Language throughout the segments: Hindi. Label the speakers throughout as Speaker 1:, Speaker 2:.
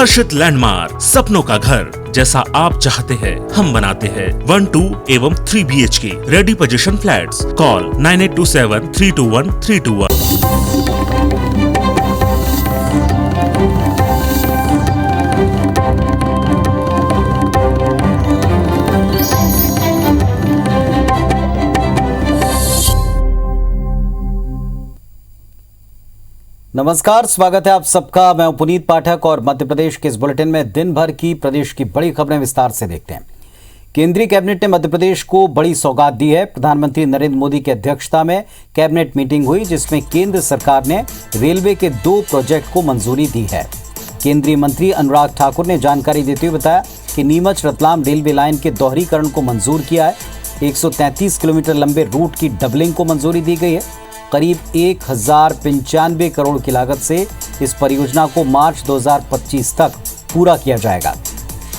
Speaker 1: हर्षित लैंडमार्क, सपनों का घर जैसा आप चाहते हैं हम बनाते हैं। 1, 2 एवं 3 BHK ready position flats. Call 9827321321।
Speaker 2: नमस्कार, स्वागत है आप सबका। मैं पुनीत पाठक और मध्य प्रदेश के इस बुलेटिन में दिन भर की प्रदेश की बड़ी खबरें विस्तार से देखते हैं। केंद्रीय कैबिनेट ने मध्य प्रदेश को बड़ी सौगात दी है। प्रधानमंत्री नरेंद्र मोदी की अध्यक्षता में कैबिनेट मीटिंग हुई, जिसमें केंद्र सरकार ने रेलवे के 2 प्रोजेक्ट को मंजूरी दी है। केंद्रीय मंत्री अनुराग ठाकुर ने जानकारी देते हुए बताया कि नीमच रतलाम रेलवे लाइन के दोहरीकरण को मंजूर किया है। 133 किलोमीटर लंबे रूट की डबलिंग को मंजूरी दी गई है। करीब 1095 करोड़ की लागत से इस परियोजना को मार्च 2025 तक पूरा किया जाएगा।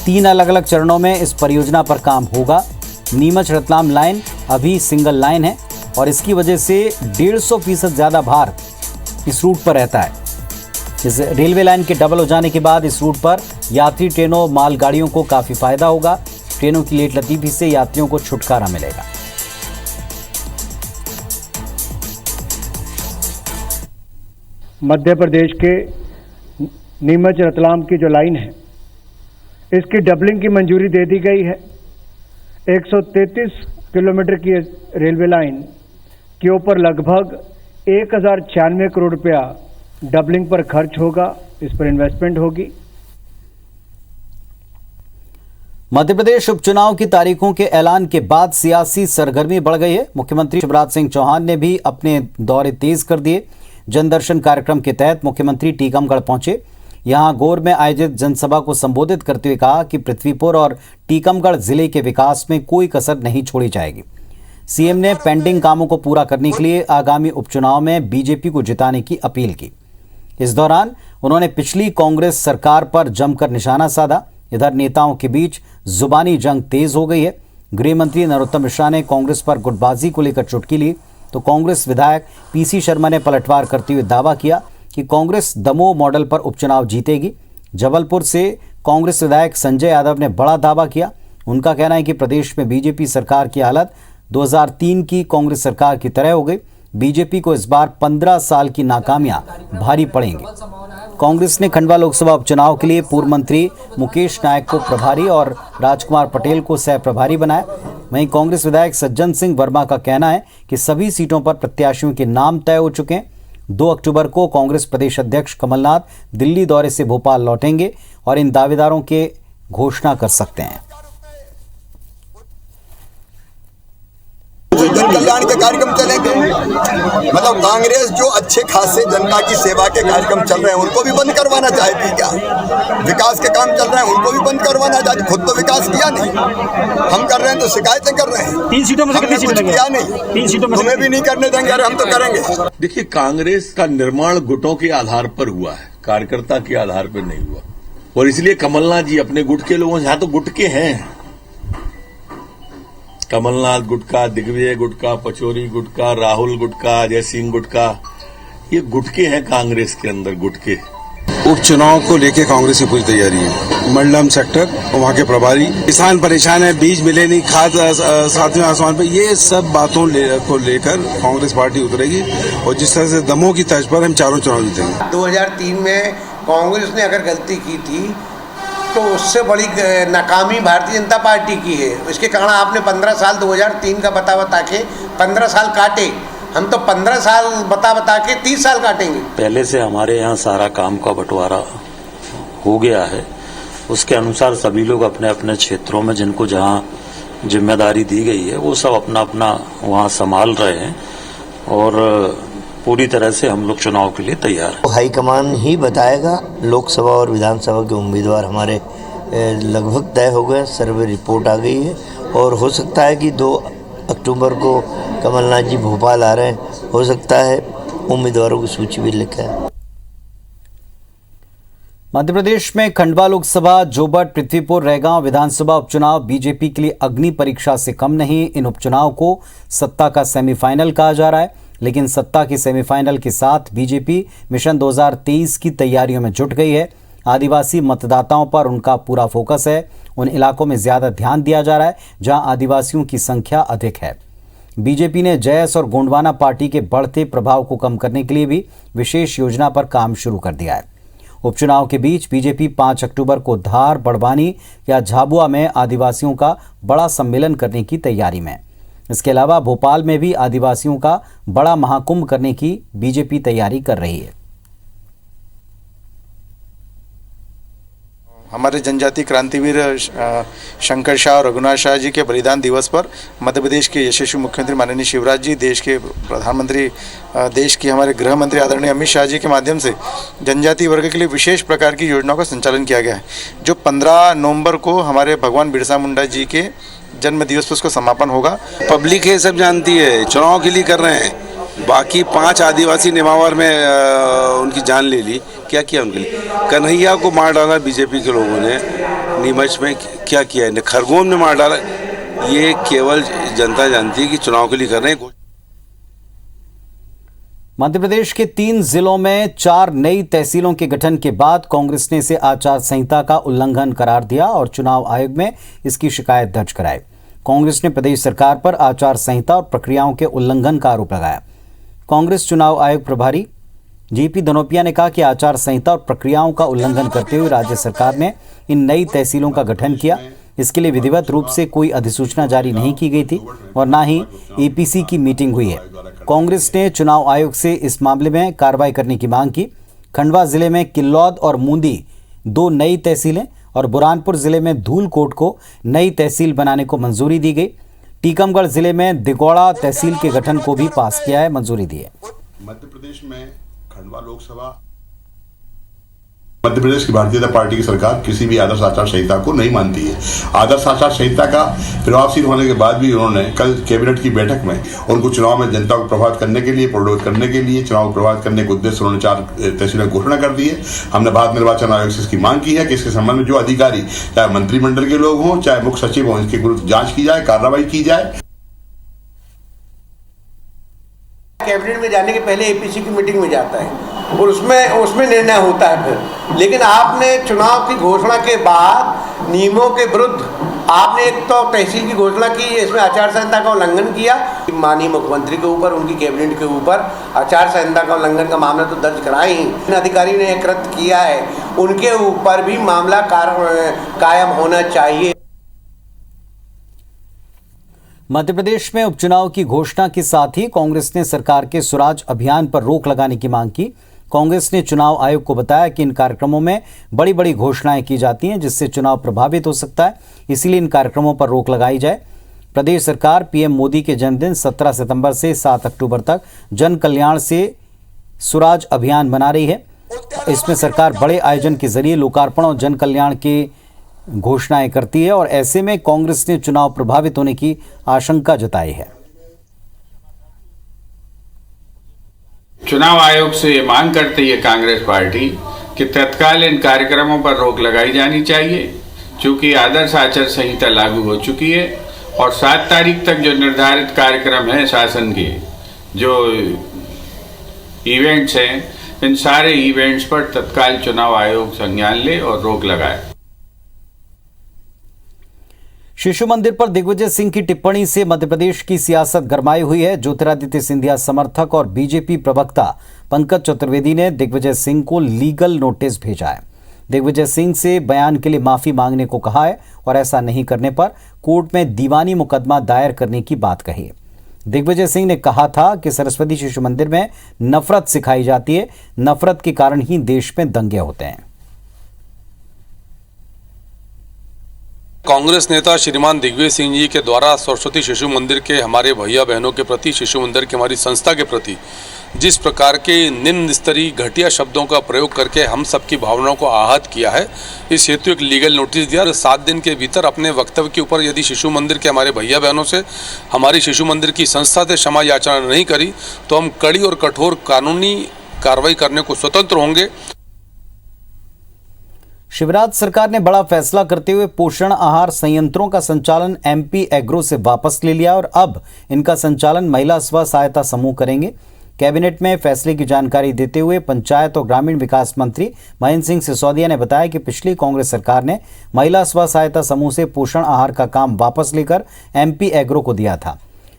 Speaker 2: 3 अलग अलग चरणों में इस परियोजना पर काम होगा। नीमच रतलाम लाइन अभी सिंगल लाइन है और इसकी वजह से 150% ज़्यादा भार इस रूट पर रहता है। इस रेलवे लाइन के डबल हो जाने के बाद इस रूट पर यात्री ट्रेनों, मालगाड़ियों को काफ़ी फायदा होगा। ट्रेनों की लेट लतीफ़ी से यात्रियों को छुटकारा मिलेगा।
Speaker 3: मध्य प्रदेश के नीमच रतलाम की जो लाइन है, इसकी डबलिंग की मंजूरी दे दी गई है। 133 किलोमीटर की रेलवे लाइन के ऊपर लगभग 1096 करोड़ रुपया डबलिंग पर खर्च होगा। इस पर इन्वेस्टमेंट होगी।
Speaker 2: मध्य प्रदेश उपचुनाव की तारीखों के ऐलान के बाद सियासी सरगर्मी बढ़ गई है। मुख्यमंत्री शिवराज सिंह चौहान ने भी अपने दौरे तेज कर दिए। जनदर्शन कार्यक्रम के तहत मुख्यमंत्री टीकमगढ़ पहुंचे। यहां गौर में आयोजित जनसभा को संबोधित करते हुए कहा कि पृथ्वीपुर और टीकमगढ़ जिले के विकास में कोई कसर नहीं छोड़ी जाएगी। सीएम ने पेंडिंग कामों को पूरा करने के लिए आगामी उपचुनाव में बीजेपी को जिताने की अपील की। इस दौरान उन्होंने पिछली कांग्रेस सरकार पर जमकर निशाना साधा। इधर नेताओं के बीच जुबानी जंग तेज हो गई है। गृह मंत्री नरोत्तम मिश्रा ने कांग्रेस पर गुटबाजी को लेकर चुटकी ली, तो कांग्रेस विधायक पीसी शर्मा ने पलटवार करते हुए दावा किया कि कांग्रेस दमोह मॉडल पर उपचुनाव जीतेगी। जबलपुर से कांग्रेस विधायक संजय यादव ने बड़ा दावा किया। उनका कहना है कि प्रदेश में बीजेपी सरकार की हालत 2003 की कांग्रेस सरकार की तरह हो गई। बीजेपी को इस बार 15 साल की नाकामियां भारी पड़ेंगी। कांग्रेस ने खंडवा लोकसभा उपचुनाव के लिए पूर्व मंत्री मुकेश नायक को प्रभारी और राजकुमार पटेल को सह प्रभारी बनाया। वहीं कांग्रेस विधायक सज्जन सिंह वर्मा का कहना है कि सभी सीटों पर प्रत्याशियों के नाम तय हो चुके हैं। 2 अक्टूबर को कांग्रेस प्रदेश अध्यक्ष कमलनाथ दिल्ली दौरे से भोपाल लौटेंगे और इन दावेदारों के घोषणा कर सकते हैं।
Speaker 4: जन कल्याण के कार्यक्रम चलेंगे। मतलब कांग्रेस जो अच्छे खासे जनता की सेवा के कार्यक्रम चल रहे हैं उनको भी बंद करवाना चाहती है क्या? विकास के काम चल रहे हैं उनको भी बंद करवाना चाहती। खुद तो विकास किया नहीं, हम कर रहे हैं तो शिकायतें कर रहे हैं।
Speaker 5: 3 सीटों में से कितनी सीटें
Speaker 4: किया नहीं,
Speaker 5: 3 सीटों में
Speaker 4: तुम्हें भी नहीं करने देंगे। अरे हम तो करेंगे।
Speaker 6: देखिए, कांग्रेस का निर्माण गुटों के आधार पर हुआ है, कार्यकर्ता के आधार पर नहीं हुआ। और इसलिए कमलनाथ जी अपने गुट के लोगों से, यहाँ तो गुट के हैं, कमलनाथ गुटका, दिग्विजय गुटका, पचौरी गुटका, राहुल गुटका, अजय सिंह गुटका, ये गुटके हैं कांग्रेस के अंदर गुटके।
Speaker 7: उपचुनाव को लेकर कांग्रेस की पूरी तैयारी है। मंडलम सेक्टर और वहाँ के प्रभारी, किसान परेशान है, बीज मिले नहीं, खाद सातवें आसमान पे, ये सब बातों को लेकर कांग्रेस पार्टी उतरेगी। और जिस तरह से दमोह की तर्ज पर हम चारों चुनाव जीतेंगे।
Speaker 8: 2003 में कांग्रेस ने अगर गलती की थी तो उससे बड़ी नाकामी भारतीय जनता पार्टी की है। इसके कारण आपने 15 साल 2003 का बता के 15 साल काटे। हम तो 15 साल बता के 30 साल काटेंगे।
Speaker 9: पहले से हमारे यहाँ सारा काम का बंटवारा हो गया है। उसके अनुसार सभी लोग अपने अपने क्षेत्रों में जिनको जहाँ जिम्मेदारी दी गई है वो सब अपना अपना वहाँ संभाल रहे हैं और पूरी तरह से हम लोग चुनाव के लिए तैयार हैं।
Speaker 10: हाईकमान ही बताएगा। लोकसभा और विधानसभा के उम्मीदवार हमारे लगभग तय हो गए, सर्वे रिपोर्ट आ गई है और हो सकता है कि 2 अक्टूबर को कमलनाथ जी भोपाल आ रहे हैं। हो सकता है उम्मीदवारों की सूची भी लिखा है।
Speaker 2: मध्य प्रदेश में खंडवा लोकसभा, जोबट, पृथ्वीपुर, रैगांव विधानसभा उपचुनाव बीजेपी के लिए अग्नि परीक्षा से कम नहीं। इन उपचुनाव को सत्ता का सेमीफाइनल कहा जा रहा है, लेकिन सत्ता की सेमीफाइनल के साथ बीजेपी मिशन 2023 की तैयारियों में जुट गई है। आदिवासी मतदाताओं पर उनका पूरा फोकस है। उन इलाकों में ज्यादा ध्यान दिया जा रहा है जहां आदिवासियों की संख्या अधिक है। बीजेपी ने जैस और गोंडवाना पार्टी के बढ़ते प्रभाव को कम करने के लिए भी विशेष योजना पर काम शुरू कर दिया है। उपचुनाव के बीच बीजेपी 5 अक्टूबर को धार, बड़वानी या झाबुआ में आदिवासियों का बड़ा सम्मेलन करने की तैयारी में। इसके अलावा भोपाल में भी आदिवासियों का बड़ा महाकुंभ करने की बीजेपी तैयारी कर रही है।
Speaker 5: हमारे जनजातीय क्रांतिवीर शंकर शाह और रघुनाथ शाह जी के बलिदान दिवस पर मध्य प्रदेश के यशस्वी मुख्यमंत्री माननीय शिवराज जी, देश के प्रधानमंत्री, देश के हमारे गृह मंत्री आदरणीय अमित शाह जी के माध्यम से जनजातीय वर्ग के लिए विशेष प्रकार की योजनाओं का संचालन किया गया है, जो 15 नवंबर को हमारे भगवान बिरसा मुंडा जी के जन्म दिवस पर उसका समापन होगा।
Speaker 7: पब्लिक ये सब जानती है, चुनाव के लिए कर रहे हैं। बाकी 5 आदिवासी नेमावर में उनकी जान ले ली। क्या किया उनके लिए? कन्हैया को मार डाला बीजेपी के लोगों ने। नीमच में क्या किया है? खरगोन में मार डाला। ये केवल जनता जानती है कि चुनाव के लिए कर रहे हैं।
Speaker 2: मध्य प्रदेश के 3 जिलों में 4 नई तहसीलों के गठन के बाद कांग्रेस ने इसे आचार संहिता का उल्लंघन करार दिया और चुनाव आयोग में इसकी शिकायत दर्ज कराई। कांग्रेस ने प्रदेश सरकार पर आचार संहिता और प्रक्रियाओं के उल्लंघन का आरोप लगाया। कांग्रेस चुनाव आयोग प्रभारी जीपी धनोपिया ने कहा कि आचार संहिता और प्रक्रियाओं का उल्लंघन करते हुए राज्य सरकार ने इन नई तहसीलों का गठन किया। इसके लिए विधिवत रूप से कोई अधिसूचना जारी नहीं की गई थी और न ही एपीसी की मीटिंग हुई है। कांग्रेस ने चुनाव आयोग से इस मामले में कार्रवाई करने की मांग की। खंडवा जिले में किल्लौद और मूंदी 2 नई तहसीलें और बुरहानपुर जिले में धूलकोट को नई तहसील बनाने को मंजूरी दी गई। टीकमगढ़ जिले में दिगौड़ा तहसील के गठन को भी पास किया है, मंजूरी दी है।
Speaker 11: मध्य प्रदेश में खंडवा लोकसभा, मध्य प्रदेश की भारतीय जनता पार्टी की सरकार किसी भी आदर्श आचार संहिता को नहीं मानती है। आदर्श आचार संहिता का प्रभावशील होने के बाद भी उन्होंने कल कैबिनेट की बैठक में उनको चुनाव में जनता को प्रभावित करने के लिए, प्रलोभित करने के लिए, चुनाव को प्रभावित करने के उद्देश्य उन्होंने 4 तहसीलें घोषणा कर दी है। हमने भारत निर्वाचन आयोग से इसकी मांग की है कि इसके संबंध में जो अधिकारी, चाहे मंत्रिमंडल के लोग हों, चाहे मुख्य सचिव हों, इसके विरुद्ध जांच की जाए, कार्रवाई की जाए।
Speaker 8: कैबिनेट में जाने के पहले एपीसी की मीटिंग में जाता है और उसमें निर्णय होता है फिर। लेकिन आपने चुनाव की घोषणा के बाद नियमों के विरुद्ध आपने एक तो तहसील की घोषणा की, इसमें आचार संहिता का उल्लंघन किया। माननीय मुख्यमंत्री के ऊपर, उनकी कैबिनेट के ऊपर आचार संहिता का उल्लंघन का मामला तो दर्ज करा ही, अधिकारी ने कृत किया है, उनके ऊपर भी मामला कायम होना चाहिए।
Speaker 2: मध्य प्रदेश में उपचुनाव की घोषणा के साथ ही कांग्रेस ने सरकार के स्वराज अभियान पर रोक लगाने की मांग की। कांग्रेस ने चुनाव आयोग को बताया कि इन कार्यक्रमों में बड़ी बड़ी घोषणाएं की जाती हैं जिससे चुनाव प्रभावित हो सकता है, इसीलिए इन कार्यक्रमों पर रोक लगाई जाए। प्रदेश सरकार पीएम मोदी के जन्मदिन 17 सितंबर से 7 अक्टूबर तक जन कल्याण से स्वराज अभियान बना रही है। इसमें सरकार बड़े आयोजन के जरिए लोकार्पण और जन कल्याण के घोषणाएं करती है और ऐसे में कांग्रेस ने चुनाव प्रभावित होने की आशंका जताई है।
Speaker 12: चुनाव आयोग से ये मांग करती है कांग्रेस पार्टी कि तत्काल इन कार्यक्रमों पर रोक लगाई जानी चाहिए, क्योंकि आदर्श आचार संहिता लागू हो चुकी है और 7 तारीख तक जो निर्धारित कार्यक्रम है शासन के, जो इवेंट्स हैं, इन सारे इवेंट्स पर तत्काल चुनाव आयोग संज्ञान ले और रोक लगाए।
Speaker 2: शिशु मंदिर पर दिग्विजय सिंह की टिप्पणी से मध्य प्रदेश की सियासत गरमाई हुई है। ज्योतिरादित्य सिंधिया समर्थक और बीजेपी प्रवक्ता पंकज चतुर्वेदी ने दिग्विजय सिंह को लीगल नोटिस भेजा है। दिग्विजय सिंह से बयान के लिए माफी मांगने को कहा है और ऐसा नहीं करने पर कोर्ट में दीवानी मुकदमा दायर करने की बात कही है। दिग्विजय सिंह ने कहा था कि सरस्वती शिशु मंदिर में नफरत सिखाई जाती है, नफरत के कारण ही देश में दंगे होते हैं।
Speaker 13: कांग्रेस नेता श्रीमान दिग्विजय सिंह जी के द्वारा सरस्वती शिशु मंदिर के हमारे भैया बहनों के प्रति, शिशु मंदिर की हमारी संस्था के प्रति जिस प्रकार के निम्न स्तरीय घटिया शब्दों का प्रयोग करके हम सबकी भावनाओं को आहत किया है, इस हेतु एक लीगल नोटिस दिया और 7 दिन के भीतर अपने वक्तव्य के ऊपर यदि शिशु मंदिर के हमारे भैया बहनों से, हमारी शिशु मंदिर की संस्था से क्षमा याचना नहीं करी तो हम कड़ी और कठोर कानूनी कार्रवाई करने को स्वतंत्र होंगे।
Speaker 2: शिवराज सरकार ने बड़ा फैसला करते हुए पोषण आहार संयंत्रों का संचालन एमपी एग्रो से वापस ले लिया और अब इनका संचालन महिला स्व सहायता समूह करेंगे। कैबिनेट में फैसले की जानकारी देते हुए पंचायत और ग्रामीण विकास मंत्री महेंद्र सिंह सिसोदिया ने बताया कि पिछली कांग्रेस सरकार ने महिला स्व सहायता समूह से पोषण आहार का काम वापस लेकर एमपी एग्रो को दिया था।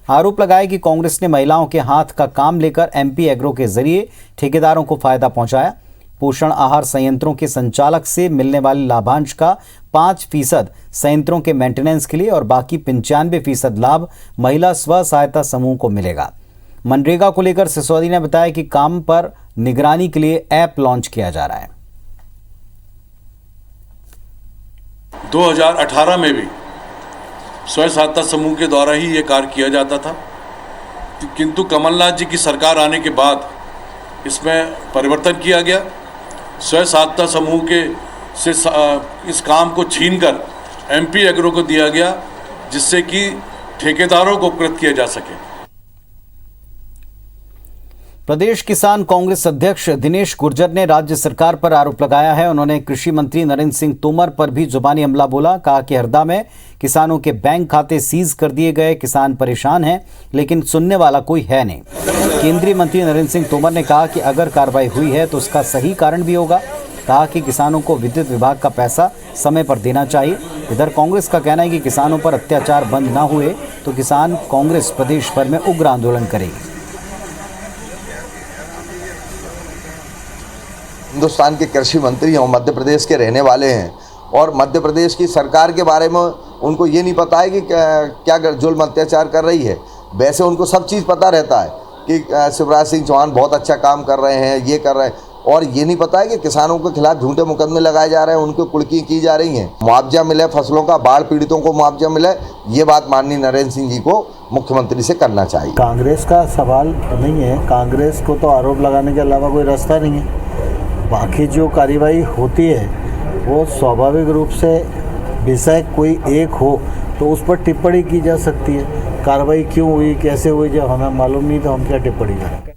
Speaker 2: आरोप लगाया कि कांग्रेस ने महिलाओं के हाथ का काम लेकर एमपी एग्रो के जरिए ठेकेदारों को फायदा पहुंचाया। पोषण आहार संयंत्रों के संचालक से मिलने वाले लाभांश का 5% संयंत्रों के मेंटेनेंस के लिए और बाकी 95% लाभ महिला स्व सहायता समूह को मिलेगा। मनरेगा को लेकर सिसोदिया ने बताया कि काम पर निगरानी के लिए ऐप लॉन्च किया जा रहा है।
Speaker 6: 2018 में भी स्वयं सहायता समूह के द्वारा ही ये कार्य किया जाता था, किंतु कमलनाथ जी की सरकार आने के बाद इसमें परिवर्तन किया गया। स्वयं सहायता समूह के से इस काम को छीनकर एमपी एग्रो को दिया गया, जिससे कि ठेकेदारों को उपकृत किया जा सके।
Speaker 2: प्रदेश किसान कांग्रेस अध्यक्ष दिनेश गुर्जर ने राज्य सरकार पर आरोप लगाया है। उन्होंने कृषि मंत्री नरेंद्र सिंह तोमर पर भी जुबानी हमला बोला। कहा कि हरदा में किसानों के बैंक खाते सीज कर दिए गए, किसान परेशान हैं, लेकिन सुनने वाला कोई है नहीं। केंद्रीय मंत्री नरेंद्र सिंह तोमर ने कहा कि अगर कार्रवाई हुई है तो उसका सही कारण भी होगा। कहा कि किसानों को विद्युत विभाग का पैसा समय पर देना चाहिए। इधर कांग्रेस का कहना है कि किसानों पर अत्याचार बंद न हुए तो किसान कांग्रेस प्रदेश भर में उग्र आंदोलन करेगी।
Speaker 14: हिंदुस्तान के कृषि मंत्री हैं, मध्य प्रदेश के रहने वाले हैं और मध्य प्रदेश की सरकार के बारे में उनको ये नहीं पता है कि क्या जुल्म अत्याचार कर रही है। वैसे उनको सब चीज़ पता रहता है कि शिवराज सिंह चौहान बहुत अच्छा काम कर रहे हैं, ये कर रहे हैं, और ये नहीं पता है कि किसानों के खिलाफ झूठे मुकदमे लगाए जा रहे हैं, उनको कुड़की की जा रही हैं। मुआवजा मिले फसलों का, बाढ़ पीड़ितों को मुआवजा मिले, ये बात माननीय नरेंद्र सिंह जी को मुख्यमंत्री से करना चाहिए।
Speaker 15: कांग्रेस का सवाल नहीं है, कांग्रेस को तो आरोप लगाने के अलावा कोई रास्ता नहीं है। बाकी जो कार्रवाई होती है वो स्वाभाविक रूप से विषय कोई एक हो तो उस पर टिप्पणी की जा सकती है। कार्रवाई क्यों हुई, कैसे हुई, जब हमें मालूम नहीं तो हम क्या टिप्पणी करें।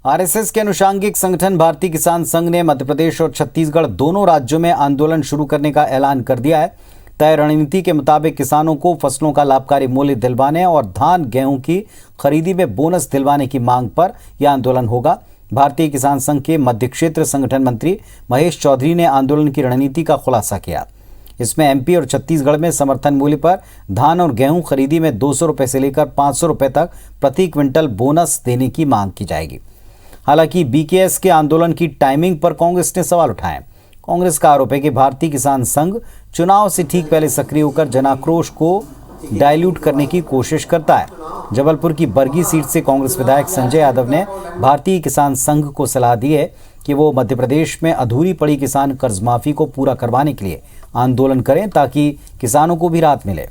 Speaker 2: आरएसएस के अनुषांगिक संगठन भारतीय किसान संघ ने मध्य प्रदेश और छत्तीसगढ़ दोनों राज्यों में आंदोलन शुरू करने का ऐलान कर दिया है। तय रणनीति के मुताबिक किसानों को फसलों का लाभकारी मूल्य दिलवाने और धान गेहूं की खरीदी में बोनस दिलवाने की मांग पर यह आंदोलन होगा। भारतीय किसान संघ के मध्य क्षेत्र संगठन मंत्री महेश चौधरी ने आंदोलन की रणनीति का खुलासा किया। इसमें एमपी और छत्तीसगढ़ में समर्थन मूल्य पर धान और गेहूं खरीदी में 200 रुपये से लेकर 500 रुपये तक प्रति क्विंटल बोनस देने की मांग की जाएगी। हालांकि बीकेएस के आंदोलन की टाइमिंग पर कांग्रेस ने सवाल उठाए। कांग्रेस का आरोप है कि भारतीय किसान संघ चुनाव से ठीक पहले सक्रिय होकर जनाक्रोश को डाइल्यूट करने की कोशिश करता है। जबलपुर की बरगी सीट से कांग्रेस विधायक संजय यादव ने भारतीय किसान संघ को सलाह दी है कि वो मध्य प्रदेश में अधूरी पड़ी किसान कर्ज माफी को पूरा करवाने के लिए आंदोलन करें ताकि किसानों को भी राहत मिले।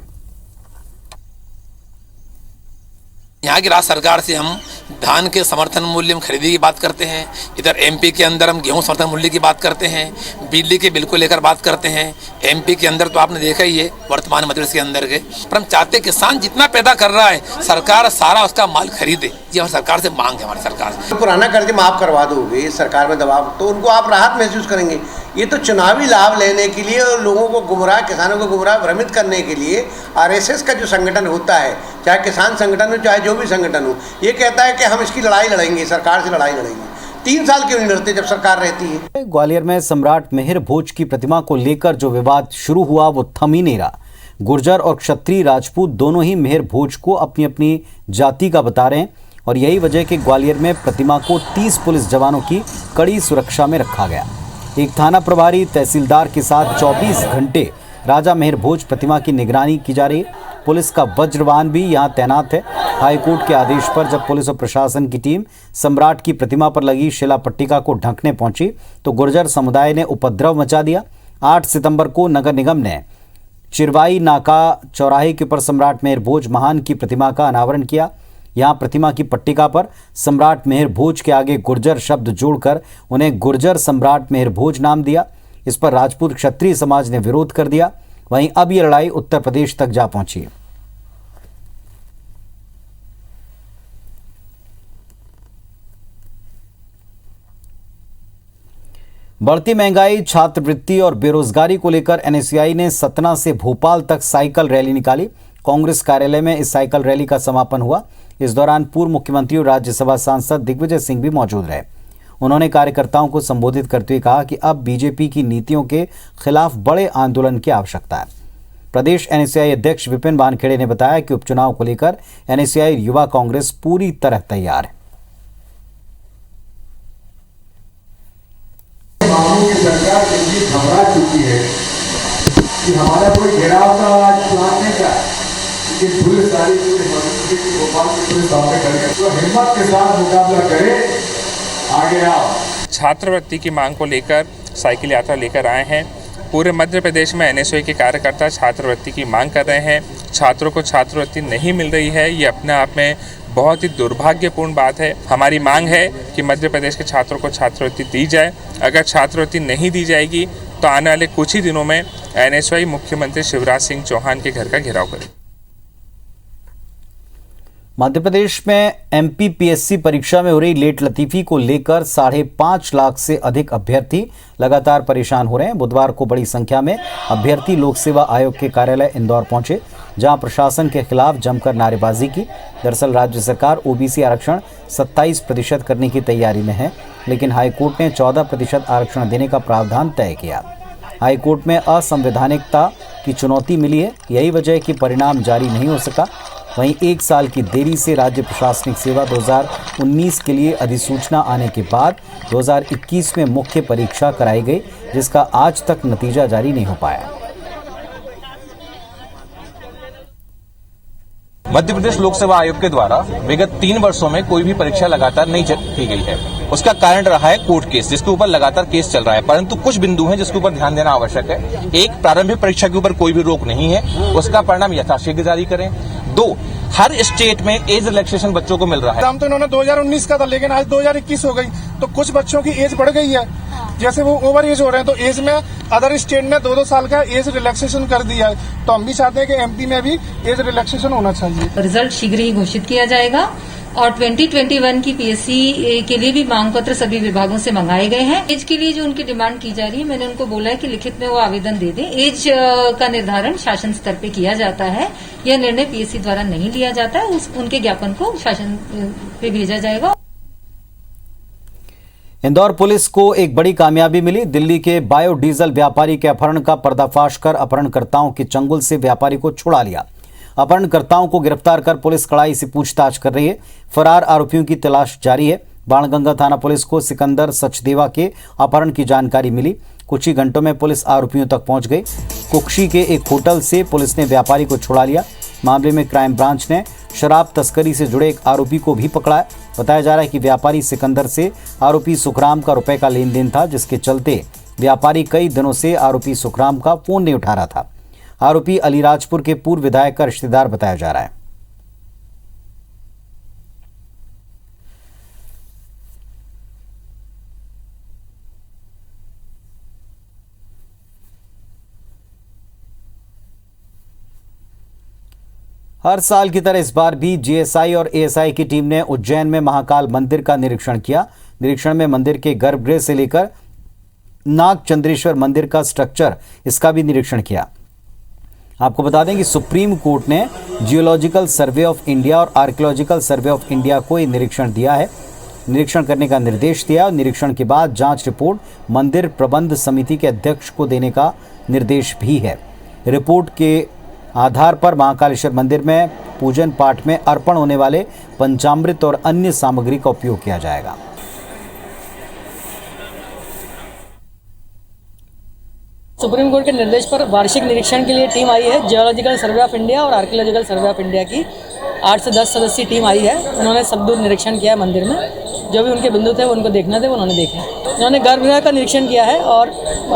Speaker 16: यहाँ की राज्य सरकार से हम धान के समर्थन मूल्य में खरीदी की बात करते हैं, इधर एमपी के अंदर हम गेहूं समर्थन मूल्य की बात करते हैं, बिजली के बिल को लेकर बात करते हैं। एमपी के अंदर तो आपने देखा ही है वर्तमान मध्य प्रदेश के अंदर के, पर हम चाहते किसान जितना पैदा कर रहा है सरकार सारा उसका माल खरीदे। ये हमारी सरकार से मांग है। हमारी सरकार
Speaker 8: तो पुराना कर्ज माफ करवा दोगे सरकार में दबाव, तो उनको आप राहत महसूस करेंगे। ये तो चुनावी लाभ लेने के लिए और लोगों को गुमराह, किसानों को गुमराह भ्रमित करने के लिए आरएसएस का जो संगठन होता है, चाहे किसान संगठन हो चाहे जो भी संगठन हो, ये कहता है कि हम इसकी लड़ाई लड़ेंगे, सरकार से लड़ाई लड़ेंगे। 3 साल क्यों नहीं लड़ते जब सरकार रहती है।
Speaker 2: ग्वालियर में सम्राट मिहिर भोज की प्रतिमा को लेकर जो विवाद शुरू हुआ वो थम ही नहीं रहा। गुर्जर और क्षत्रिय राजपूत दोनों ही मिहिर भोज को अपनी अपनी जाति का बता रहे हैं और यही वजह कि ग्वालियर में प्रतिमा को 30 पुलिस जवानों की कड़ी सुरक्षा में रखा गया। एक थाना प्रभारी तहसीलदार के साथ 24 घंटे राजा मिहिर भोज प्रतिमा की निगरानी की जा रही है। पुलिस का वज्रवाहन भी यहां तैनात है। हाईकोर्ट के आदेश पर जब पुलिस और प्रशासन की टीम सम्राट की प्रतिमा पर लगी शिला पट्टिका को ढकने पहुंची तो गुर्जर समुदाय ने उपद्रव मचा दिया। 8 सितंबर को नगर निगम ने चिरवाई नाका चौराहे के ऊपर सम्राट मिहिर भोज महान की प्रतिमा का अनावरण किया। यहां प्रतिमा की पट्टिका पर सम्राट मिहिर भोज के आगे गुर्जर शब्द जोड़कर उन्हें गुर्जर सम्राट मिहिर भोज नाम दिया। इस पर राजपूत क्षत्रिय समाज ने विरोध कर दिया। वहीं अब यह लड़ाई उत्तर प्रदेश तक जा पहुंची है। बढ़ती महंगाई, छात्रवृत्ति और बेरोजगारी को लेकर एनएसयूआई ने सतना से भोपाल तक साइकिल रैली निकाली। कांग्रेस कार्यालय में इस साइकिल रैली का समापन हुआ। इस दौरान पूर्व मुख्यमंत्री और राज्यसभा सांसद दिग्विजय सिंह भी मौजूद रहे। उन्होंने कार्यकर्ताओं को संबोधित करते हुए कहा कि अब बीजेपी की नीतियों के खिलाफ बड़े आंदोलन की आवश्यकता है। प्रदेश एनएसयूआई अध्यक्ष विपिन वानखेड़े ने बताया कि उपचुनाव को लेकर एनएसयूआई युवा कांग्रेस पूरी तरह तैयार है।
Speaker 17: सरकार जल्दी घबरा चुकी है कि हमारा कोई घेराव का प्लान नहीं था, लेकिन पुलिस सारी भोपाल की पुलिस सामने करके तो हिम्मत के साथ मुकाबला करे। आगे आओ।
Speaker 18: छात्रवृत्ति की मांग को लेकर साइकिल यात्रा लेकर आए हैं। पूरे मध्य प्रदेश में एनएसयूआई के कार्यकर्ता छात्रवृत्ति की मांग कर रहे हैं। छात्रों को छात्रवृत्ति नहीं मिल रही है, ये अपने आप में बहुत ही दुर्भाग्यपूर्ण बात है। हमारी मांग है कि मध्य प्रदेश के छात्रों को छात्रवृत्ति दी जाए। अगर छात्रवृत्ति नहीं दी जाएगी तो आने वाले कुछ ही दिनों में एनएसयूआई मुख्यमंत्री शिवराज सिंह चौहान के घर का घेराव करे।
Speaker 2: मध्य प्रदेश में एमपीपीएससी परीक्षा में हो रही लेट लतीफी को लेकर 5.5 लाख से अधिक अभ्यर्थी लगातार परेशान हो रहे हैं। बुधवार को बड़ी संख्या में अभ्यर्थी लोक सेवा आयोग के कार्यालय इंदौर पहुंचे, जहां प्रशासन के खिलाफ जमकर नारेबाजी की। दरअसल राज्य सरकार ओबीसी आरक्षण 27% करने की तैयारी में है, लेकिन हाईकोर्ट ने 14% आरक्षण देने का प्रावधान तय किया। हाईकोर्ट में असंवैधानिकता की चुनौती मिली है, यही वजह है कि परिणाम जारी नहीं हो सका। वहीं 1 साल की देरी से राज्य प्रशासनिक सेवा 2019 के लिए अधिसूचना आने के बाद 2021 में मुख्य परीक्षा कराई गई, जिसका आज तक नतीजा जारी नहीं हो पाया।
Speaker 19: मध्य प्रदेश लोक सेवा आयोग के द्वारा विगत 3 वर्षों में कोई भी परीक्षा लगातार नहीं की गई है। उसका कारण रहा है कोर्ट केस, जिसके ऊपर लगातार केस चल रहा है। परंतु कुछ बिंदु हैं जिसके ऊपर ध्यान देना आवश्यक है। एक, प्रारंभिक परीक्षा के ऊपर कोई भी रोक नहीं है, उसका परिणाम यथाशीघ्र जारी करें। 2, हर स्टेट में एज रिलैक्सेशन बच्चों को मिल रहा है।
Speaker 20: काम तो इन्होंने 2019 का था, लेकिन आज 2021 हो गई, तो कुछ बच्चों की एज बढ़ गई है। जैसे वो ओवर एज हो रहे हैं, तो एज में अदर स्टेट ने 2-2 साल का एज रिलैक्सेशन कर दिया है। तो हम भी चाहते हैं कि एमपी में भी एज रिलैक्सेशन होना चाहिए।
Speaker 21: रिजल्ट शीघ्र ही घोषित किया जाएगा और 2021 की पीएससी के लिए भी मांग पत्र सभी विभागों से मंगाए गए हैं। एज के लिए जो उनकी डिमांड की जा रही है, मैंने उनको बोला है कि लिखित में वो आवेदन दे दें। एज का निर्धारण शासन स्तर पे किया जाता है, यह निर्णय पीएससी द्वारा नहीं लिया जाता है। उनके ज्ञापन को शासन पे भेजा जाएगा।
Speaker 2: इंदौर पुलिस को एक बड़ी कामयाबी मिली। दिल्ली के बायोडीजल व्यापारी के अपहरण का पर्दाफाश कर अपहरणकर्ताओं के चंगुल से व्यापारी को छुड़ा लिया। अपहरणकर्ताओं को गिरफ्तार कर पुलिस कड़ाई से पूछताछ कर रही है। फरार आरोपियों की तलाश जारी है। बाणगंगा थाना पुलिस को सिकंदर सचदेवा के अपहरण की जानकारी मिली। कुछ ही घंटों में पुलिस आरोपियों तक पहुंच गई। कुक्षी के एक होटल से पुलिस ने व्यापारी को छुड़ा लिया। मामले में क्राइम ब्रांच ने शराब तस्करी से जुड़े एक आरोपी को भी पकड़ा है। बताया जा रहा है कि व्यापारी सिकंदर से आरोपी सुखराम का रुपए का लेन देन था, जिसके चलते व्यापारी कई दिनों से आरोपी सुखराम का फोन नहीं उठा रहा था। आरोपी अलीराजपुर के पूर्व विधायक का रिश्तेदार बताया जा रहा है। हर साल की तरह इस बार भी जीएसआई और एएसआई की टीम ने उज्जैन में महाकाल मंदिर का निरीक्षण किया। निरीक्षण में मंदिर के गर्भगृह से लेकर नागचंद्रेश्वर मंदिर का स्ट्रक्चर, इसका भी निरीक्षण किया। आपको बता दें कि सुप्रीम कोर्ट ने जियोलॉजिकल सर्वे ऑफ इंडिया और आर्कियोलॉजिकल सर्वे ऑफ इंडिया को ये निरीक्षण दिया है, निरीक्षण करने का निर्देश दिया और निरीक्षण के बाद जांच रिपोर्ट मंदिर प्रबंध समिति के अध्यक्ष को देने का निर्देश भी है। रिपोर्ट के आधार पर महाकालेश्वर मंदिर में पूजन पाठ में अर्पण होने वाले पंचामृत और अन्य सामग्री का उपयोग किया जाएगा।
Speaker 22: सुप्रीम कोर्ट के निर्देश पर वार्षिक निरीक्षण के लिए टीम आई है। जियोलॉजिकल सर्वे ऑफ इंडिया और आर्कियोलॉजिकल सर्वे ऑफ इंडिया की 8 से 10 सदस्यीय टीम आई है। उन्होंने सब दूर निरीक्षण किया मंदिर में, जो भी उनके बिंदु थे वो उनको देखना थे, उन्होंने देखे। उन्होंने गर्भगृह का निरीक्षण किया है और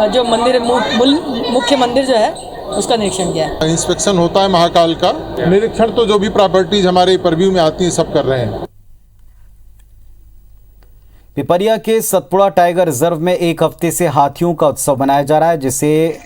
Speaker 22: जो मंदिर मुख्य मंदिर जो है उसका निरीक्षण किया है।
Speaker 23: इंस्पेक्शन होता है महाकाल का, निरीक्षण तो जो भी प्रॉपर्टीज हमारे परव्यू में आती है सब कर रहे हैं।
Speaker 2: पिपरिया के सतपुड़ा टाइगर रिजर्व में एक हफ्ते से हाथियों का उत्सव मनाया जा रहा है, जिसे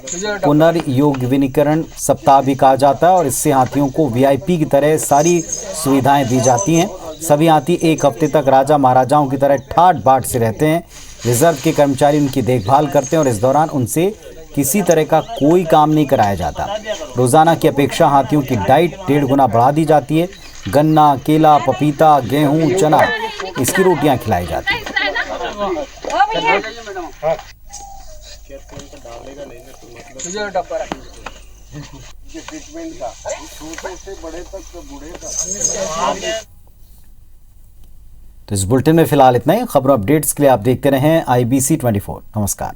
Speaker 2: पुनर्योगविनीकरण सप्ताह भी कहा जाता है और इससे हाथियों को वीआईपी की तरह सारी सुविधाएं दी जाती हैं। सभी हाथी एक हफ्ते तक राजा महाराजाओं की तरह ठाट बाट से रहते हैं। रिजर्व के कर्मचारी उनकी देखभाल करते हैं और इस दौरान उनसे किसी तरह का कोई काम नहीं कराया जाता। रोजाना की अपेक्षा हाथियों की डाइट 1.5 गुना बढ़ा दी जाती है। गन्ना, केला, पपीता, गेहूं, चना, इसकी रोटियां खिलाई जाती हैं। तो इस बुलेटिन में फिलहाल इतना ही। खबरों अपडेट्स के लिए आप देखते रहें IBC 24। नमस्कार।